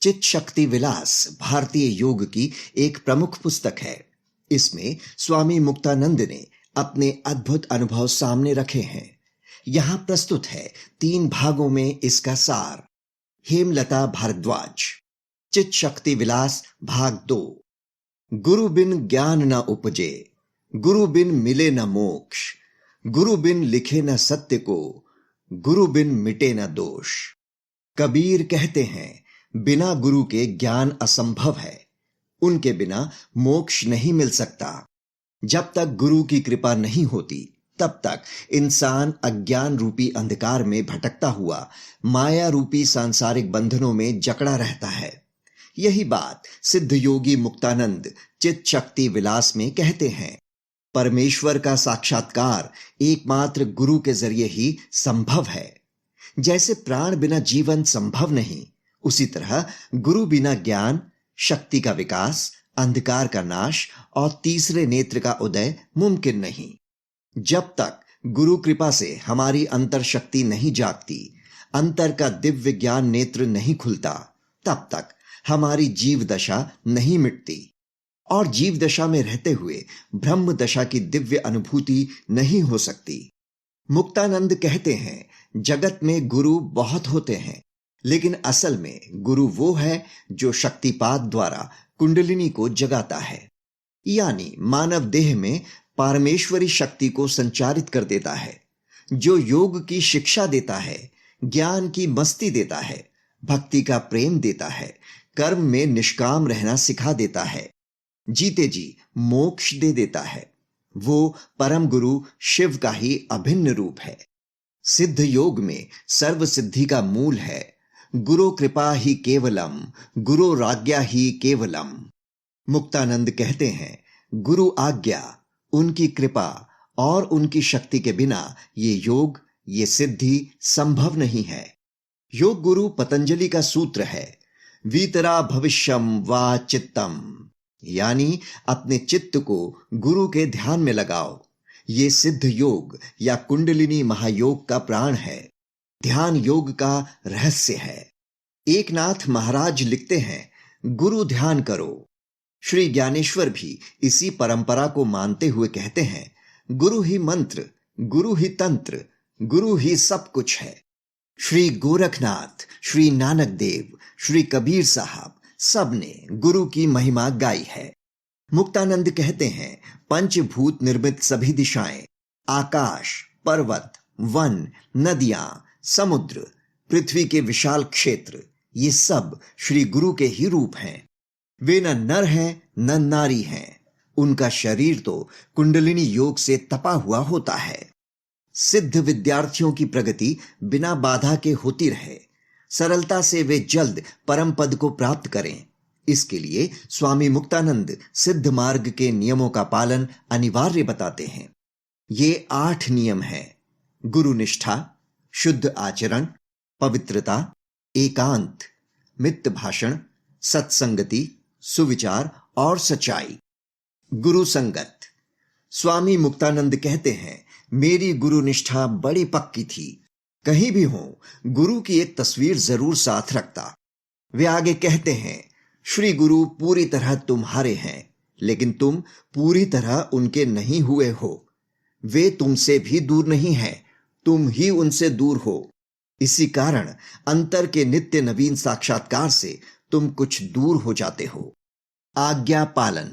चित शक्ति विलास भारतीय योग की एक प्रमुख पुस्तक है। इसमें स्वामी मुक्तानंद ने अपने अद्भुत अनुभव सामने रखे हैं। यहाँ प्रस्तुत है 3 भागों में इसका सार। हेमलता भारद्वाज। चित शक्ति विलास भाग 2। गुरु बिन ज्ञान न उपजे, गुरु बिन मिले न मोक्ष, गुरु बिन लिखे न सत्य को, गुरु बिन मिटे न दोष। कबीर कहते हैं, बिना गुरु के ज्ञान असंभव है। उनके बिना मोक्ष नहीं मिल सकता। जब तक गुरु की कृपा नहीं होती, तब तक इंसान अज्ञान रूपी अंधकार में भटकता हुआ माया रूपी सांसारिक बंधनों में जकड़ा रहता है। यही बात सिद्ध योगी मुक्तानंद चित शक्ति विलास में कहते हैं। परमेश्वर का साक्षात्कार एकमात्र गुरु के जरिए ही संभव है। जैसे प्राण बिना जीवन संभव नहीं, उसी तरह गुरु बिना ज्ञान, शक्ति का विकास, अंधकार का नाश और तीसरे नेत्र का उदय मुमकिन नहीं। जब तक गुरु कृपा से हमारी अंतर शक्ति नहीं जागती, अंतर का दिव्य ज्ञान नेत्र नहीं खुलता, तब तक हमारी जीव दशा नहीं मिटती और जीव दशा में रहते हुए ब्रह्म दशा की दिव्य अनुभूति नहीं हो सकती। मुक्तानंद कहते हैं, जगत में गुरु बहुत होते हैं, लेकिन असल में गुरु वो है जो शक्तिपात द्वारा कुंडलिनी को जगाता है, यानी मानव देह में परमेश्वरी शक्ति को संचारित कर देता है, जो योग की शिक्षा देता है, ज्ञान की मस्ती देता है, भक्ति का प्रेम देता है, कर्म में निष्काम रहना सिखा देता है, जीते जी मोक्ष दे देता है। वो परम गुरु शिव का ही अभिन्न रूप है। सिद्ध योग में सर्व सिद्धि का मूल है। गुरु कृपा ही केवलम, गुरु राज्ञा ही केवलम। मुक्तानंद कहते हैं, गुरु आज्ञा, उनकी कृपा और उनकी शक्ति के बिना ये योग, ये सिद्धि संभव नहीं है। योग गुरु पतंजलि का सूत्र है, वीतरा भविष्यम वा चित्तम, यानी अपने चित्त को गुरु के ध्यान में लगाओ। ये सिद्ध योग या कुंडलिनी महायोग का प्राण है, ध्यान योग का रहस्य है। एकनाथ महाराज लिखते हैं, गुरु ध्यान करो। श्री ज्ञानेश्वर भी इसी परंपरा को मानते हुए कहते हैं, गुरु ही मंत्र, गुरु ही तंत्र, गुरु ही सब कुछ है। श्री गोरखनाथ, श्री नानक देव, श्री कबीर साहब सब ने गुरु की महिमा गाई है। मुक्तानंद कहते हैं, पंचभूत निर्मित सभी दिशाएं, आकाश, पर्वत, वन, नदियां, समुद्र, पृथ्वी के विशाल क्षेत्र, ये सब श्री गुरु के ही रूप हैं। वे न नर हैं न नारी हैं। उनका शरीर तो कुंडलिनी योग से तपा हुआ होता है। सिद्ध विद्यार्थियों की प्रगति बिना बाधा के होती रहे, सरलता से वे जल्द परम पद को प्राप्त करें। इसके लिए स्वामी मुक्तानंद सिद्ध मार्ग के नियमों का पालन अनिवार्य बताते हैं। ये 8 नियम हैं: गुरु निष्ठा, शुद्ध आचरण, पवित्रता, एकांत, मित्त भाषण, सत्संगति, सुविचार और सच्चाई। गुरु संगत। स्वामी मुक्तानंद कहते हैं, मेरी गुरु निष्ठा बड़ी पक्की थी। कहीं भी हो, गुरु की एक तस्वीर जरूर साथ रखता। वे आगे कहते हैं, श्री गुरु पूरी तरह तुम्हारे हैं, लेकिन तुम पूरी तरह उनके नहीं हुए हो। वे तुमसे भी दूर नहीं हैं, तुम ही उनसे दूर हो। इसी कारण अंतर के नित्य नवीन साक्षात्कार से तुम कुछ दूर हो जाते हो। आज्ञा पालन।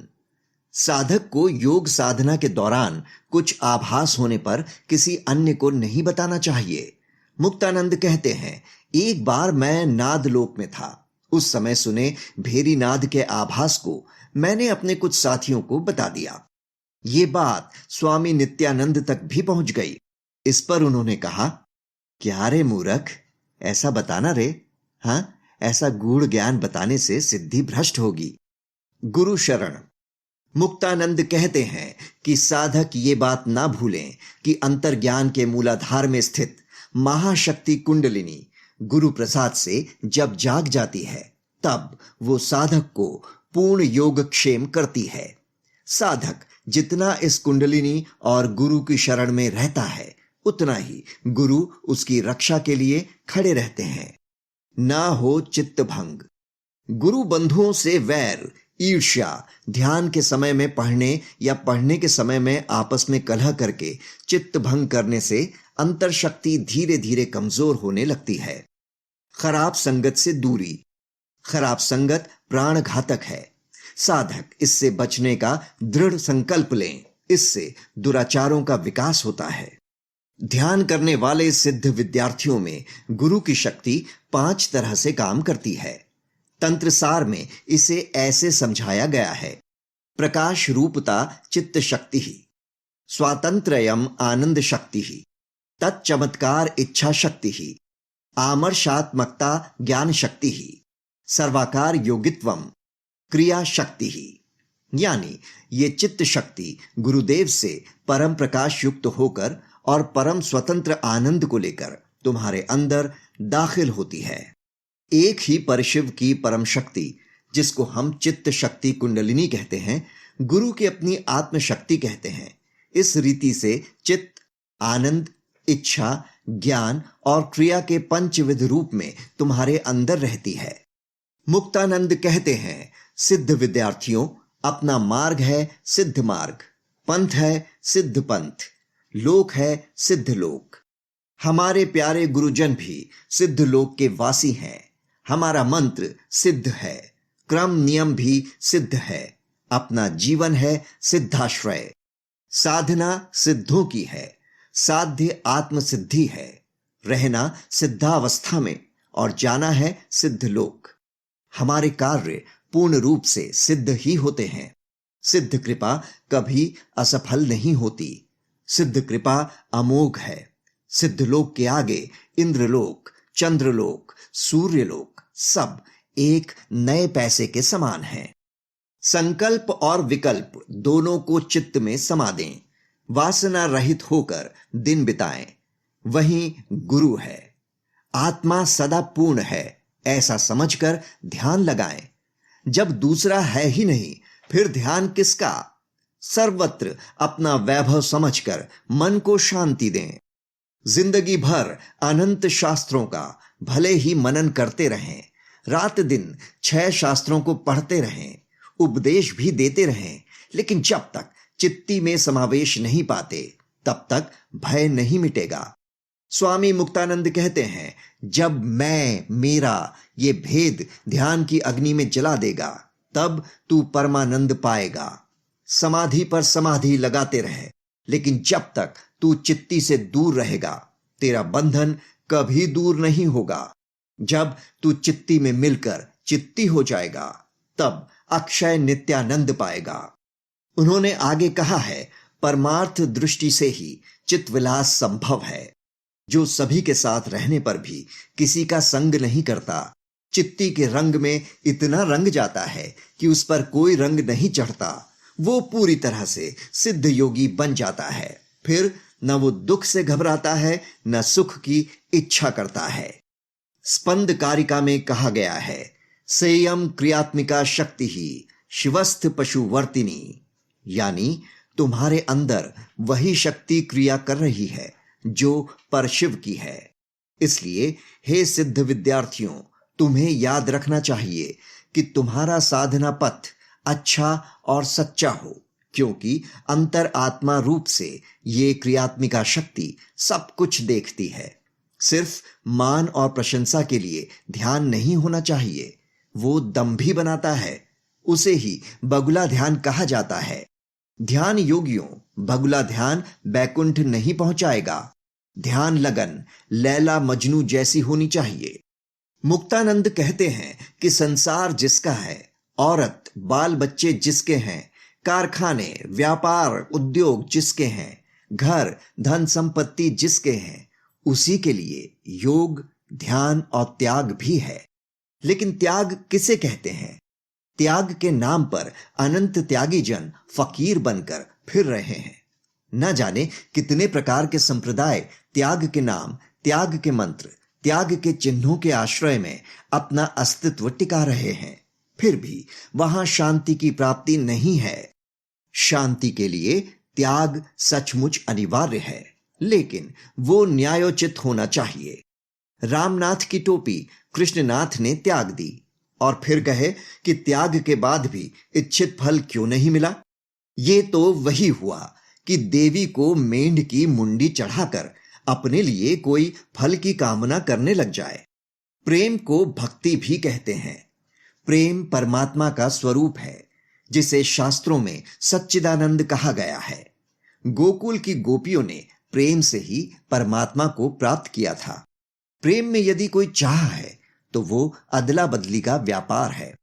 साधक को योग साधना के दौरान कुछ आभास होने पर किसी अन्य को नहीं बताना चाहिए। मुक्तानंद कहते हैं, एक बार मैं नाद लोक में था। उस समय सुने भेरी नाद के आभास को मैंने अपने कुछ साथियों को बता दिया। ये बात स्वामी नित्यानंद तक भी पहुंच गई। इस पर उन्होंने कहा, क्या रे मूर्ख, ऐसा बताना रे। हाँ, ऐसा गूढ़ ज्ञान बताने से सिद्धि भ्रष्ट होगी। गुरु शरण। मुक्तानंद कहते हैं कि साधक ये बात ना भूलें कि अंतर्ज्ञान के मूलाधार में स्थित महाशक्ति कुंडलिनी गुरु प्रसाद से जब जाग जाती है, तब वो साधक को पूर्ण योगक्षेम करती है। साधक जितना इस कुंडलिनी और गुरु की शरण में रहता है, उतना ही गुरु उसकी रक्षा के लिए खड़े रहते हैं। ना हो चित्त भंग। गुरु बंधुओं से वैर, ईर्ष्या, ध्यान के समय में पढ़ने या पढ़ने के समय में आपस में कलह करके चित्त भंग करने से अंतर शक्ति धीरे धीरे कमजोर होने लगती है। खराब संगत से दूरी। खराब संगत प्राण घातक है। साधक इससे बचने का दृढ़ संकल्प लें। इससे दुराचारों का विकास होता है। ध्यान करने वाले सिद्ध विद्यार्थियों में गुरु की शक्ति 5 तरह से काम करती है। तंत्र सार में इसे ऐसे समझाया गया है। प्रकाश रूपता चित्त शक्ति ही, स्वातंत्रयम आनंद शक्ति ही, तत्चमत्कार इच्छा शक्ति ही, आमर्शात्मकता ज्ञान शक्ति ही, सर्वाकार योगित्वम क्रिया शक्ति ही। यानी ये चित्त शक्ति गुरुदेव से परम प्रकाश युक्त होकर और परम स्वतंत्र आनंद को लेकर तुम्हारे अंदर दाखिल होती है। एक ही परशिव की परम शक्ति, जिसको हम चित्त शक्ति कुंडलिनी कहते हैं, गुरु की अपनी आत्म शक्ति कहते हैं। इस रीति से चित्त, आनंद, इच्छा, ज्ञान और क्रिया के पंचविध रूप में तुम्हारे अंदर रहती है। मुक्तानंद कहते हैं, सिद्ध विद्यार्थियों, अपना मार्ग है सिद्ध मार्ग, पंथ है सिद्ध पंथ, लोक है सिद्ध लोक। हमारे प्यारे गुरुजन भी सिद्ध लोक के वासी हैं। हमारा मंत्र सिद्ध है, क्रम नियम भी सिद्ध है, अपना जीवन है सिद्धाश्रय। साधना सिद्धों की है, साध्य आत्म सिद्धि है, रहना सिद्धावस्था में और जाना है सिद्ध लोक। हमारे कार्य पूर्ण रूप से सिद्ध ही होते हैं। सिद्ध कृपा कभी असफल नहीं होती। सिद्ध कृपा अमोघ है। सिद्ध लोक के आगे इंद्रलोक, चंद्रलोक, सूर्यलोक सब एक नए पैसे के समान हैं। संकल्प और विकल्प दोनों को चित्त में समा दें। वासना रहित होकर दिन बिताएं। वही गुरु है। आत्मा सदा पूर्ण है, ऐसा समझकर ध्यान लगाएं। जब दूसरा है ही नहीं, फिर ध्यान किसका? सर्वत्र अपना वैभव समझकर मन को शांति दें। जिंदगी भर अनंत शास्त्रों का भले ही मनन करते रहें, रात दिन 6 शास्त्रों को पढ़ते रहें, उपदेश भी देते रहें, लेकिन जब तक चित्ती में समावेश नहीं पाते, तब तक भय नहीं मिटेगा। स्वामी मुक्तानंद कहते हैं, जब मैं मेरा ये भेद ध्यान की अग्नि में जला देगा, तब तू परमानंद पाएगा। समाधि पर समाधि लगाते रहे, लेकिन जब तक तू चित्ती से दूर रहेगा, तेरा बंधन कभी दूर नहीं होगा। जब तू चित्ती में मिलकर चित्ती हो जाएगा, तब अक्षय नित्यानंद पाएगा। उन्होंने आगे कहा है, परमार्थ दृष्टि से ही चित्तविलास संभव है। जो सभी के साथ रहने पर भी किसी का संग नहीं करता, चित्ती के रंग में इतना रंग जाता है कि उस पर कोई रंग नहीं चढ़ता, वो पूरी तरह से सिद्ध योगी बन जाता है। फिर न वो दुख से घबराता है, न सुख की इच्छा करता है। स्पंद कारिका में कहा गया है, संयम क्रियात्मिका शक्ति ही शिवस्थ पशुवर्तिनी। यानी तुम्हारे अंदर वही शक्ति क्रिया कर रही है जो परशिव की है। इसलिए हे सिद्ध विद्यार्थियों, तुम्हें याद रखना चाहिए कि तुम्हारा साधना पथ अच्छा और सच्चा हो, क्योंकि अंतर आत्मा रूप से ये क्रियात्मिका शक्ति सब कुछ देखती है। सिर्फ मान और प्रशंसा के लिए ध्यान नहीं होना चाहिए, वो दंभी बनाता है। उसे ही बगुला ध्यान कहा जाता है। ध्यान योगियों, बगुला ध्यान बैकुंठ नहीं पहुंचाएगा। ध्यान लगन लैला मजनू जैसी होनी चाहिए। मुक्तानंद कहते हैं कि संसार जिसका है, औरत बाल बच्चे जिसके हैं, कारखाने व्यापार उद्योग जिसके हैं, घर धन संपत्ति जिसके हैं, उसी के लिए योग, ध्यान और त्याग भी है। लेकिन त्याग किसे कहते हैं? त्याग के नाम पर अनंत त्यागी जन फकीर बनकर फिर रहे हैं। न जाने कितने प्रकार के संप्रदाय त्याग के नाम, त्याग के मंत्र, त्याग के चिन्हों के आश्रय में अपना अस्तित्व टिका रहे हैं, फिर भी वहां शांति की प्राप्ति नहीं है। शांति के लिए त्याग सचमुच अनिवार्य है, लेकिन वो न्यायोचित होना चाहिए। रामनाथ की टोपी कृष्णनाथ ने त्याग दी और फिर कहे कि त्याग के बाद भी इच्छित फल क्यों नहीं मिला। ये तो वही हुआ कि देवी को मेंढ की मुंडी चढ़ाकर अपने लिए कोई फल की कामना करने लग जाए। प्रेम को भक्ति भी कहते हैं। प्रेम परमात्मा का स्वरूप है, जिसे शास्त्रों में सच्चिदानंद कहा गया है। गोकुल की गोपियों ने प्रेम से ही परमात्मा को प्राप्त किया था। प्रेम में यदि कोई चाह है तो वो अदला बदली का व्यापार है।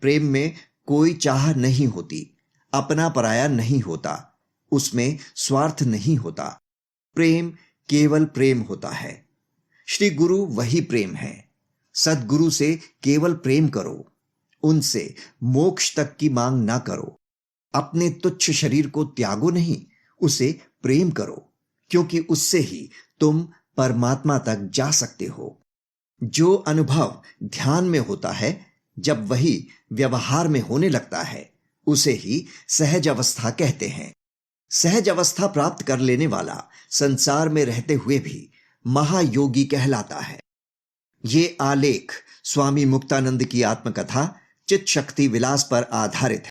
प्रेम में कोई चाह नहीं होती, अपना पराया नहीं होता, उसमें स्वार्थ नहीं होता। प्रेम केवल प्रेम होता है। श्री गुरु वही प्रेम है। सद्गुरु से केवल प्रेम करो, उनसे मोक्ष तक की मांग ना करो। अपने तुच्छ शरीर को त्यागो नहीं, उसे प्रेम करो, क्योंकि उससे ही तुम परमात्मा तक जा सकते हो। जो अनुभव ध्यान में होता है, जब वही व्यवहार में होने लगता है, उसे ही सहज अवस्था कहते हैं। सहज अवस्था प्राप्त कर लेने वाला संसार में रहते हुए भी महायोगी कहलाता है। ये आलेख स्वामी मुक्तानंद की आत्मकथा चित शक्ति विलास पर आधारित है।